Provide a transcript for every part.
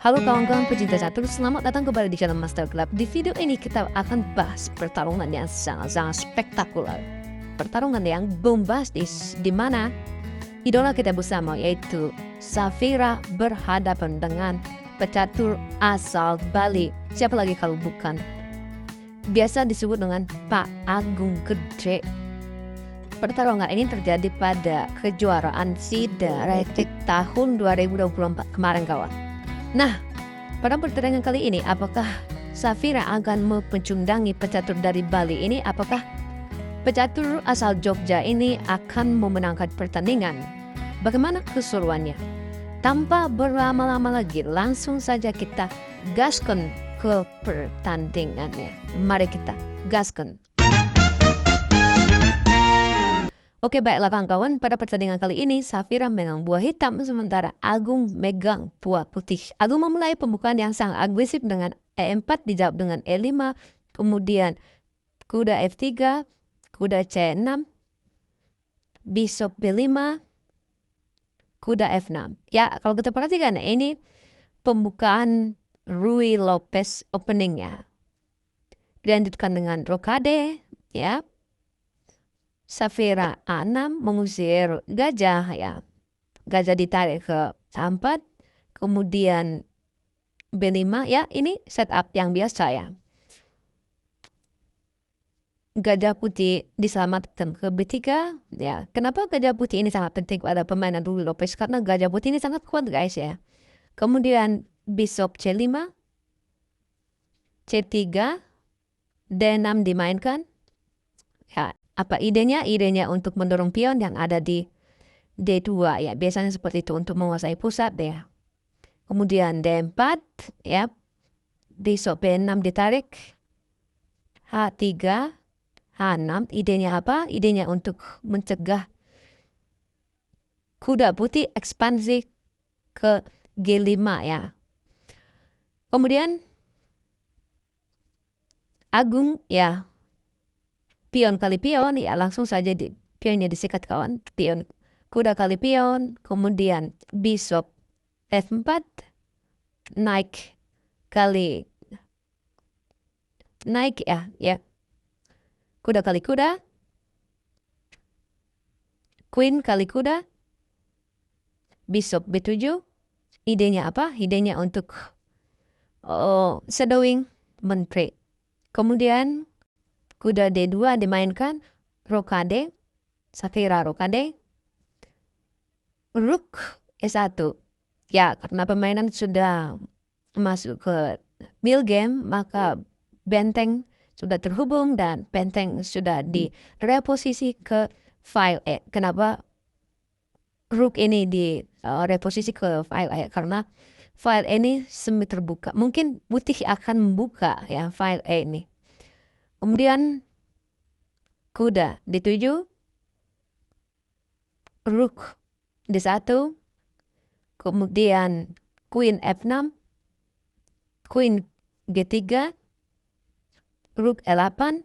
Halo kawan-kawan pecinta catur, selamat datang kembali di channel Master Club. Di video ini kita akan bahas pertarungan yang sangat-sangat spektakuler. Pertarungan yang bombastis di mana idola kita bersama yaitu Safira berhadapan dengan pecatur asal Bali. Siapa lagi kalau bukan biasa disebut dengan Pak Agung Gede. Pertarungan ini terjadi pada kejuaraan SIDA Retik tahun 2024 kemarin kawan. Nah, pada pertandingan kali ini, apakah Safira akan mempencundangi pecatur dari Bali ini? Apakah pecatur asal Jogja ini akan memenangkan pertandingan? Bagaimana keseruannya? Tanpa berlama-lama lagi, langsung saja kita gaskan ke pertandingannya. Mari kita gaskan. Oke, baiklah kawan-kawan, pada pertandingan kali ini Safira megang buah hitam sementara Agung megang buah putih. Agung memulai pembukaan yang sangat agresif dengan E4 dijawab dengan E5, kemudian kuda F3, kuda C6, bisop B5, kuda F6. Ya, kalau kita perhatikan ini pembukaan Ruy Lopez openingnya. Dilanjutkan dengan rokade, ya. Safira A6 mengusir gajah ya. Gajah ditarik ke A4. Kemudian B5 ya, ini setup yang biasa ya. Gajah putih diselamatkan ke B3 ya. Kenapa gajah putih ini sangat penting pada permainan Ruy Lopez? Karena gajah putih ini sangat kuat guys ya. Kemudian bisop C5, C3, D6 dimainkan. Ya, apa idenya? Idenya untuk mendorong pion yang ada di D2 ya. Biasanya seperti itu untuk menguasai pusat ya. Kemudian D4 ya. Bisop B6 ditarik. H3, H6. Idenya apa? Idenya untuk mencegah kuda putih ekspansi ke G5 ya. Kemudian Agung ya. Pion kali pion ya, langsung saja pionnya disikat kawan. Pion kuda kali pion, kemudian bisop F4, naik ya, kuda kali kuda, queen kali kuda, bisop B7. Idenya apa? Idenya untuk shadowing menteri. Kemudian kuda D2 dimainkan, rokade, Safira rokade, rook E1. Ya, karena permainan sudah masuk ke middle game, maka benteng sudah terhubung dan benteng sudah direposisi ke file E. Kenapa rook ini direposisi ke file E? Karena file E ini semi terbuka. Mungkin putih akan membuka ya file E ini. Kemudian kuda D7, rook D1, kemudian queen F6, queen G3, rook E8,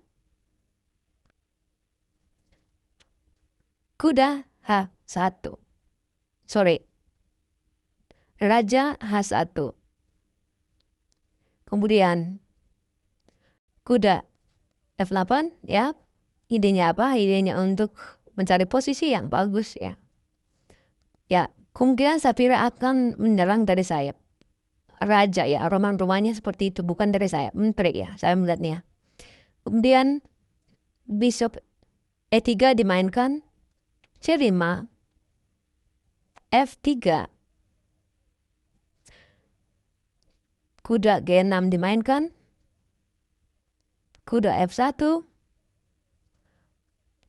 kuda H1. Raja H1. Kemudian kuda F8 ya. Idenya apa? Idenya untuk mencari posisi yang bagus ya. Ya, kemungkinan Safira akan menyerang dari sayap. Raja ya, roman-romannya seperti itu, bukan dari sayap. Menteri ya, saya melihatnya. Kemudian bisop E3 dimainkan, C5, F3, kuda G6 dimainkan, kuda F1,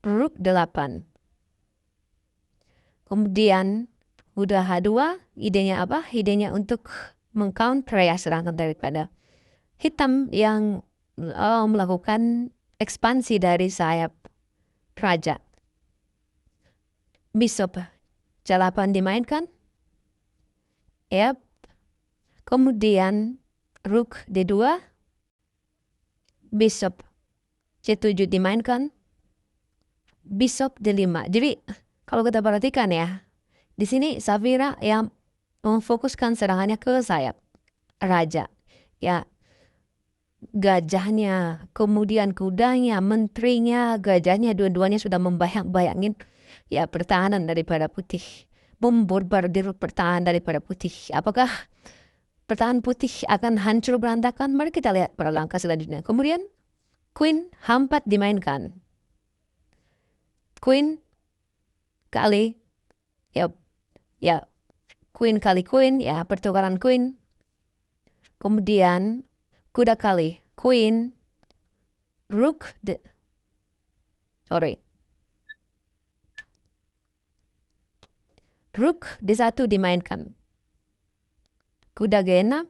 rook 8. Kemudian kuda H2, idenya apa? Idenya untuk mengcounter ya serangan daripada hitam yang melakukan ekspansi dari sayap raja. Bisop C8 dimainkan. Yep. Kemudian rook D2, bisop C7 dimainkan, bisop D5. Jadi kalau kita perhatikan ya, di sini Safira yang memfokuskan serangannya ke sayap. raja. Ya, gajahnya, kemudian kudanya, menterinya, gajahnya, dua-duanya sudah membayang-bayangin ya pertahanan daripada putih. Membombardir pertahanan daripada putih. Apakah pertahanan putih akan hancur berantakan? Mari kita lihat pada langkah selanjutnya. Kemudian Queen H4 dimainkan. Queen kali ya Queen kali Queen, ya pertukaran Queen. Kemudian kuda kali Queen, Rook Rook D1 dimainkan. Kuda G6,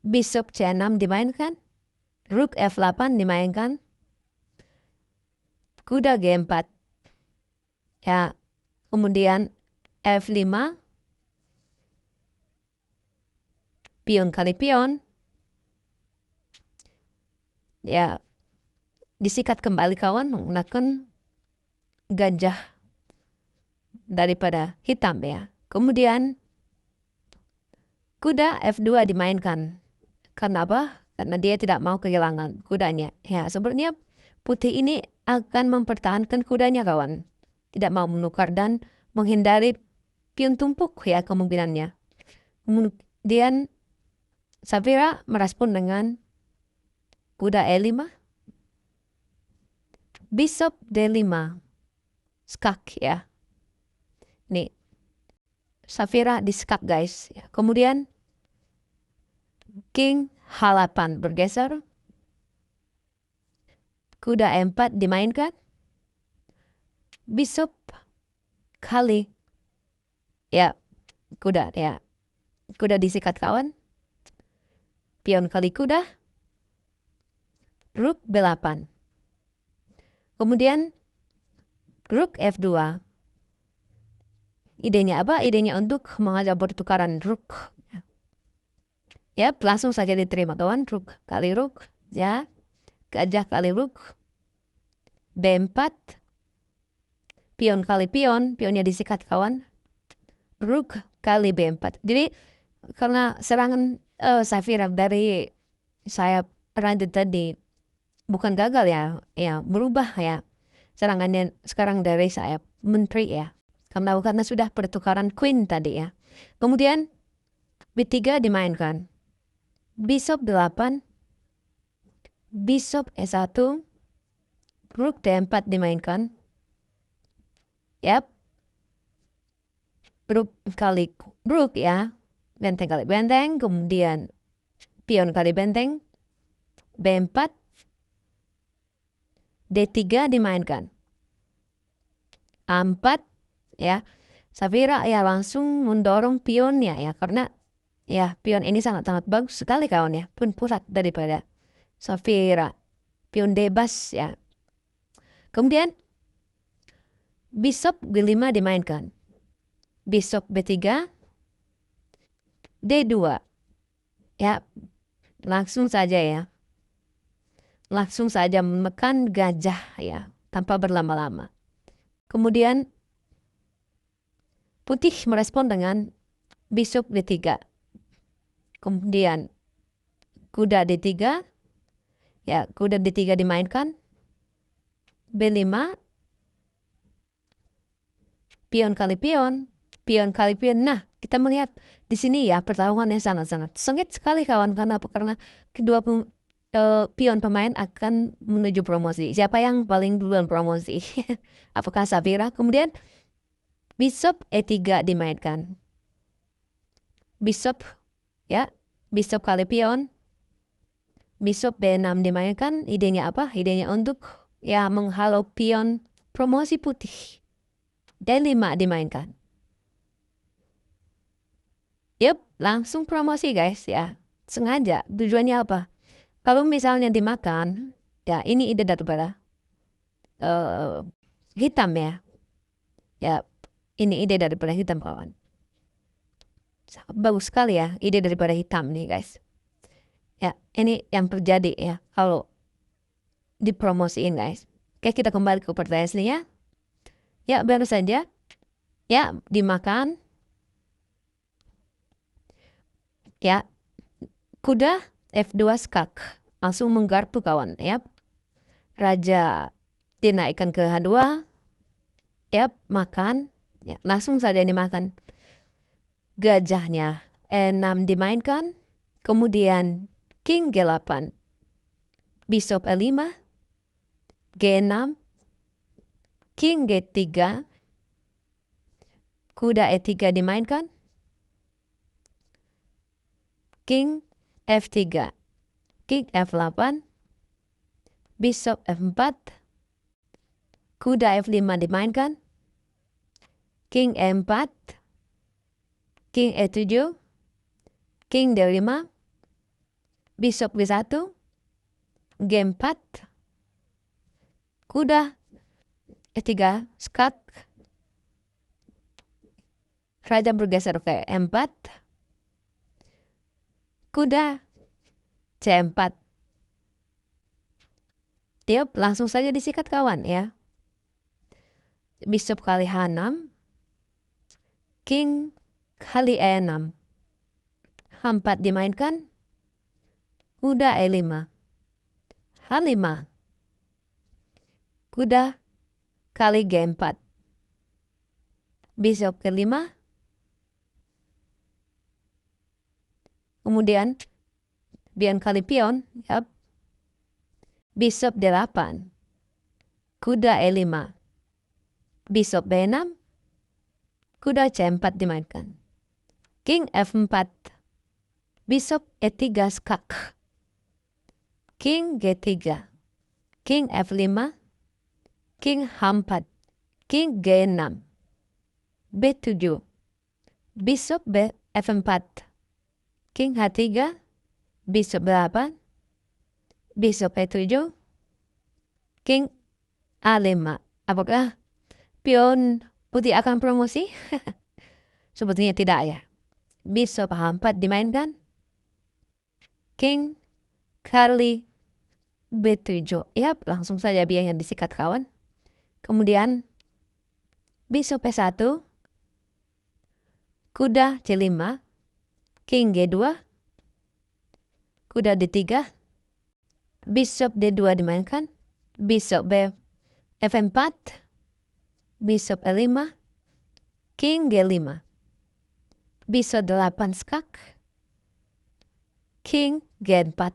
Bishop C6 dimainkan. Rook F8 dimainkan. Kuda G4. Ya, kemudian F5. Pion kali pion. Ya, disikat kembali kawan menggunakan gajah daripada hitam ya. Kemudian kuda F2 dimainkan. Kenapa? Karena dia tidak mau kehilangan kudanya. Ya, sebenarnya putih ini akan mempertahankan kudanya kawan. Tidak mau menukar dan menghindari pion tumpuk ya kemungkinannya. Kemudian Safira merespon dengan kuda E5. Bishop D5. Skak ya. Nih. Safira di skak guys. Kemudian King H8 bergeser. Kuda E4 dimainkan. Bishop kali ya kuda ya. Kuda disikat kawan. Pion kali kuda. Rook B8. Kemudian Rook F2. Idenya apa? Idenya untuk mengajak pertukaran Rook. Ya, langsung saja diterima kawan. Rook kali Rook. Ya, gajah kali Rook. B4. Pion kali pion. Pionnya disikat kawan. Rook kali B4. Jadi karena serangan Safira dari sayap Ranted tadi bukan gagal ya. Ya, berubah ya. Serangannya sekarang dari sayap menteri ya. Karena sudah pertukaran Queen tadi ya. Kemudian B3 dimainkan. Bishop 8. Bishop E1. Rook D4 dimainkan. Yap. Rook kali Rook ya. Benteng kali benteng. Kemudian pion kali benteng. B4. D3 dimainkan. A4 ya. Safira ya langsung mendorong pionnya ya. Karena ya pion ini sangat-sangat bagus sekali kawan ya. Pun pusat daripada Safira. Pion bebas ya. Kemudian Bishop G5 dimainkan. Bishop B3. D2. Ya, langsung saja ya. Langsung saja menekan gajah ya. Tanpa berlama-lama. Kemudian putih merespon dengan Bishop D3. Kemudian kuda D3. Ya, kuda D3 dimainkan. B5. Pion kali pion. Pion kali pion. Nah, kita melihat di sini ya pertarungannya sangat-sangat sengit sekali kawan. Karena kedua pion pemain akan menuju promosi. Siapa yang paling duluan promosi? Apakah Safira? Kemudian Bishop E3 dimainkan. Bishop ya. Bishop kali pion. Bishop B6 dimainkan. Idenya apa? Idenya untuk ya menghalau pion promosi putih. D5 dimainkan. Yup, langsung promosi guys ya. Sengaja. Tujuannya apa? Kalau misalnya dimakan, ya ini ide daripada hitam ya. Ya, ini ide daripada hitam kawan. Bagus sekali ya ide daripada hitam nih guys. Ya, ini yang terjadi ya kalau dipromosiin guys. Oke, kita kembali ke pertanyaan aslinya. Ya, baru saja. Ya, dimakan. Ya, kuda F2 skak. Langsung menggarpu kawan. Ya, raja dinaikkan ke H2. Ya, makan. Ya, langsung saja dimakan. Gajahnya E6 dimainkan. Kemudian King G8. Bishop E5. G6. King G3. Kuda E3 dimainkan. King F3. King F8. Bishop F4. Kuda F5 dimainkan. King E4. King E7. King D5. Bishop G1. G4. Kuda E3 skak. Raja bergeser ke E4. Kuda C4. Tiap langsung saja disikat kawan ya. Bishop kali H6. King kali E6. H4 dimainkan. Kuda E5. H5. Kuda kali G4. Bishop ke-5. Kemudian biar kali pion. Yap. Bishop D8. Kuda E5. Bishop B6. Kuda C4 dimainkan. King F4. Bishop E3 skak. King G3. King F5. King H4. King G6. B7. Bishop F4. King H3. Bishop B8. Bishop E7. King A5. Apakah pion putih akan promosi? Sebetulnya tidak ya. Bishop H4 dimainkan. King kali B7. Yap, langsung saja biar yang disikat kawan. Kemudian Bishop E1. Kuda C5. King G2. Kuda D3. Bishop D2 dimainkan. Bishop F4. Bishop E5. King G5. Bishop D8 skak. King G4.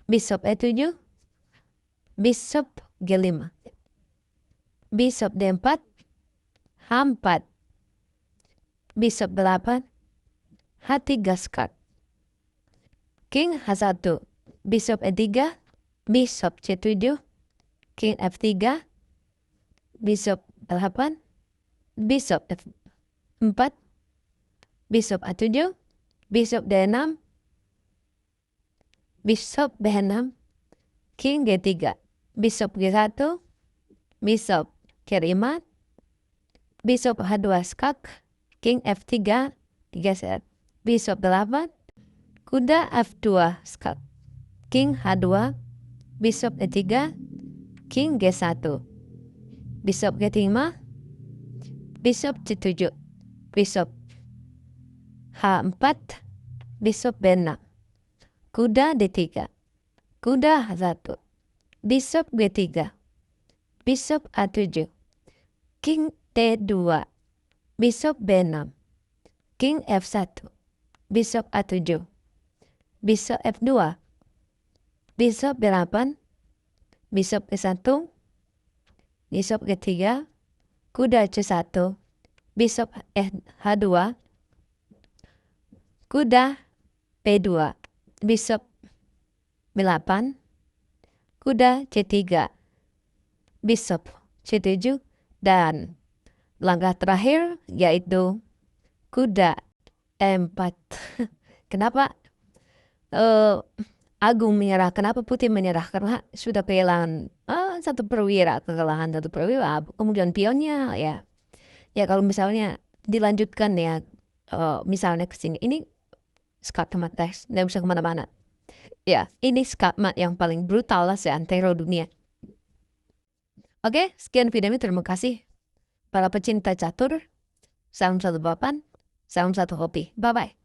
Bishop E7. Bishop G5. Bishop D4. H4. Bishop D8. H3 skak. King H1. Bishop E3. Bishop C7. King F3. Bishop D8. Bishop F4. Bishop A7. Bishop D6. Bishop B6. King G3. Bishop G1. Bishop K5. Bishop H2 skak. King F3 digeser. Bishop D8. Kuda F2 skak. King H2. Bishop E3. King G1. Bishop G5. Bishop C7. Bishop H4. Bishop B6. Kuda D3. Kuda H1. Bishop G3. Bishop A7. King T2. Bishop B6. King F1. Bishop A7. Bishop F2. Bishop B8. Bishop E1. Bishop G3. Kuda C1. Bishop H2. Kuda P2. Bishop B8. Kuda C3. Bishop C7. Dan langkah terakhir yaitu kuda E4. Kenapa Agung menyerah? Kenapa Putih menyerah? Karena sudah kehilangan satu perwira, kekalahan satu perwira. Kemudian pionnya ya kalau misalnya dilanjutkan ya, misalnya ke sini, ini skakmat teks, nggak bisa kemana-mana. Ya, ini skakmat yang paling brutal lah seantero dunia. Oke, sekian video ini. Terima kasih para pecinta catur. Salam satu papan, salam satu hobi. Bye-bye.